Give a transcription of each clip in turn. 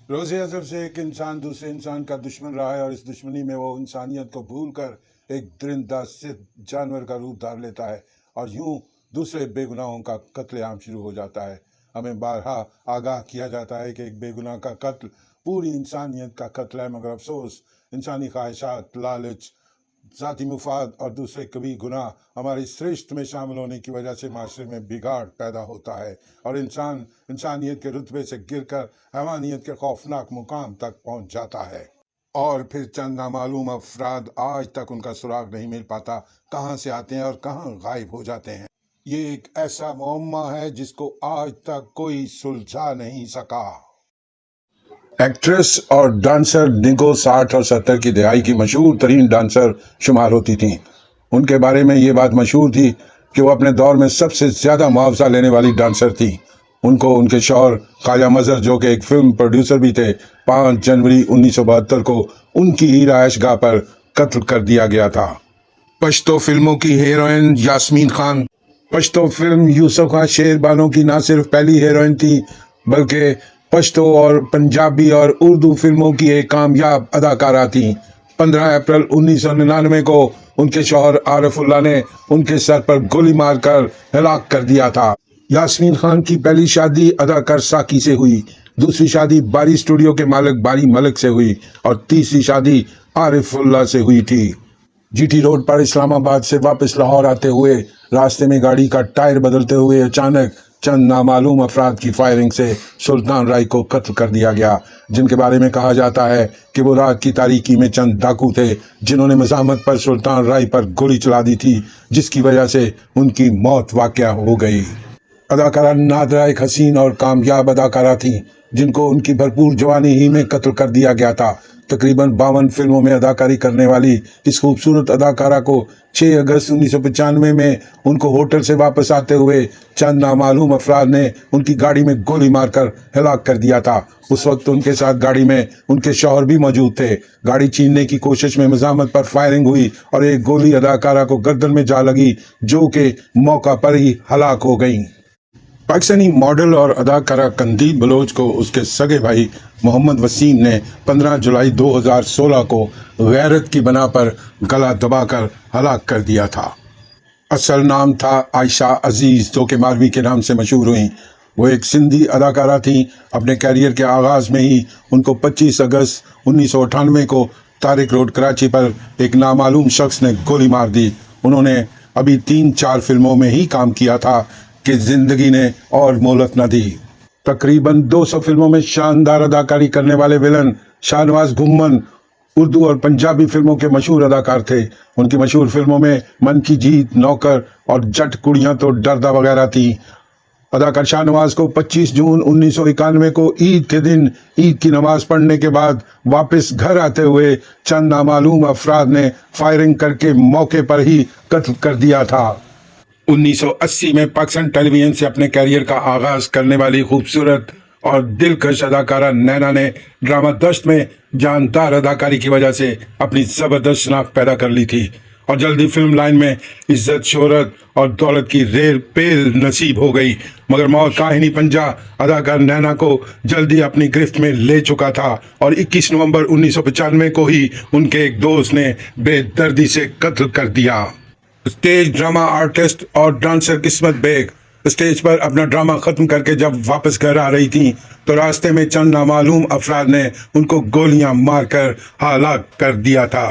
रोज़ अज़हर से एक इंसान दूसरे इंसान का दुश्मन रहा है और इस दुश्मनी में वो इंसानियत को भूल कर एक दरिंदा सिद्ध जानवर का रूप धार लेता है और यूं दूसरे बेगुनाहों का कत्लेआम शुरू हो जाता है। हमें बारहा आगाह किया जाता है कि एक बेगुनाह का कत्ल पूरी इंसानियत का कत्ल है, मगर अफसोस इंसानी ख्वाहिशात, लालच, ज़ाती मुफाद और दूसरे कभी गुनाह हमारी श्रेष्ठ में शामिल होने की वजह से माशरे में बिगाड़ पैदा होता है और इंसान इंसानियत के रुतबे से गिरकर हैवानियत के खौफनाक मुकाम तक पहुंच जाता है। और फिर चंद नामालूम अफराद आज तक उनका सुराग नहीं मिल पाता, कहाँ से आते हैं और कहाँ गायब हो जाते हैं। ये एक ऐसा मुअम्मा है जिसको आज तक कोई सुलझा नहीं सका। एक्ट्रेस और डांसर निगो 60 और 70 की दहाई की मशहूर तरीन डांसर शुमार होती थीं। उनके बारे में ये बात मशहूर थी कि वो अपने दौर में सबसे ज़्यादा मुआवजा लेने वाली डांसर थी। उनको उनके शौहर ख्वाजा मजहर, जो कि एक फिल्म प्रोड्यूसर भी थे, 5 जनवरी 1972 को उनकी ही रहायशगाह पर कत्ल कर दिया गया था। पश्तो फिल्मों की हीरोइन यास्मीन खान पश्तो फिल्म यूसुफ खां शेरबानो की न सिर्फ पहली हीरोइन थी, बल्कि पश्तो और पंजाबी और उर्दू फिल्मों की एक कामयाब अदाकारा थी। 15 अप्रैल 1999 को उनके शौहर आरिफुल्लाह ने उनके सर पर गोली मारकर हलाक कर दिया था। यास्मीन खान की पहली शादी अदाकार साकी से हुई, दूसरी शादी बारी स्टूडियो के मालिक बारी मलिक से हुई और तीसरी शादी आरिफुल्लाह से हुई थी। जीटी रोड पर इस्लामाबाद से वापस लाहौर आते हुए रास्ते में गाड़ी का टायर बदलते हुए अचानक चंद नामालूम अफराद की फायरिंग से सुल्तान राय को कत्ल कर दिया गया, जिनके बारे में कहा जाता है कि वो रात की तारीकी में चंद डाकू थे जिन्होंने मज़ाहमत पर सुल्तान राय पर गोली चला दी थी, जिसकी वजह से उनकी मौत वाक़या हो गई। अदाकारा नादरा एक हसीन और कामयाब अदाकारा थी जिनको उनकी भरपूर जवानी ही में कत्ल कर दिया गया था। तकरीबन 52 फिल्मों में अदाकारी करने वाली इस खूबसूरत अदाकारा को 6 अगस्त 1995 में उनको होटल से वापस आते हुए चंद नामालूम अफराद ने उनकी गाड़ी में गोली मारकर हलाक कर दिया था। उस वक्त उनके साथ गाड़ी में उनके शौहर भी मौजूद थे। गाड़ी छीनने की कोशिश में मज़ाहमत पर फायरिंग हुई और एक गोली अदाकारा को गर्दन में जा लगी, जो कि मौका पर ही हलाक हो गई। पाकिस्तानी मॉडल और अदाकारा कंदील बलोच को उसके सगे भाई मोहम्मद वसीम ने 15 जुलाई 2016 को गैरत की बना पर गला दबाकर हलाक कर दिया था। असल नाम था आयशा अजीज़, जो कि मालवी के नाम से मशहूर हुई। वो एक सिंधी अदाकारा थी। अपने कैरियर के आगाज़ में ही उनको 25 अगस्त 1998 को तारिक रोड कराची पर एक नामालूम शख्स ने गोली मार दी। उन्होंने अभी 3-4 फिल्मों में ही काम किया था कि जिंदगी ने और मोहलत न दी। तकरीबन 200 फिल्मों में शानदार अदाकारी करने वाले विलन शाहनवाज घुम्मन उर्दू और पंजाबी फिल्मों के मशहूर अदाकार थे। उनकी मशहूर फिल्मों में मन की जीत, नौकर और जट कुड़ियां तो डरदा वगैरह थी। अदाकार शाहनवाज को 25 जून 1991 को ईद के दिन ईद की नमाज पढ़ने के बाद वापस घर आते हुए चंद नामालूम अफराद ने फायरिंग करके मौके पर ही कत्ल कर दिया था। 1980 में पाकिस्तान टेलीविजन से अपने कैरियर का आगाज करने वाली खूबसूरत और दिलकश अदाकारा नैना ने ड्रामा दश्त में जानदार अदाकारी की वजह से अपनी ज़बरदस्त शनाख्त पैदा कर ली थी और जल्दी फिल्म लाइन में इज्जत, शोहरत और दौलत की रेल पेल नसीब हो गई। मगर मौत का ही पंजा अदाकार नैना को जल्दी अपनी गिरफ्त में ले चुका था और 21 नवंबर 1995 को ही उनके एक दोस्त ने बेदर्दी से कत्ल कर दिया। स्टेज ड्रामा आर्टिस्ट और डांसर किस्मत बेग स्टेज पर अपना ड्रामा ख़त्म करके जब वापस घर आ रही थी तो रास्ते में चंद नामालूम अफराद ने उनको गोलियां मारकर हलाक कर दिया था।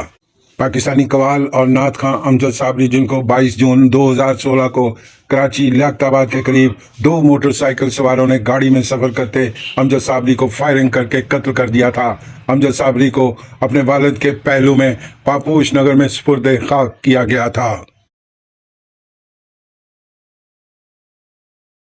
पाकिस्तानी कवाल और नात खां अमजद साबरी, जिनको 22 जून 2016 को कराची लियाकताबाद के करीब 2 मोटरसाइकिल सवारों ने गाड़ी में सफ़र करते अमजद साबरी को फायरिंग करके कत्ल कर दिया था। अमजद साबरी को अपने वालिद के पहलू में पापोश नगर में सुपुर्द खाक किया गया था।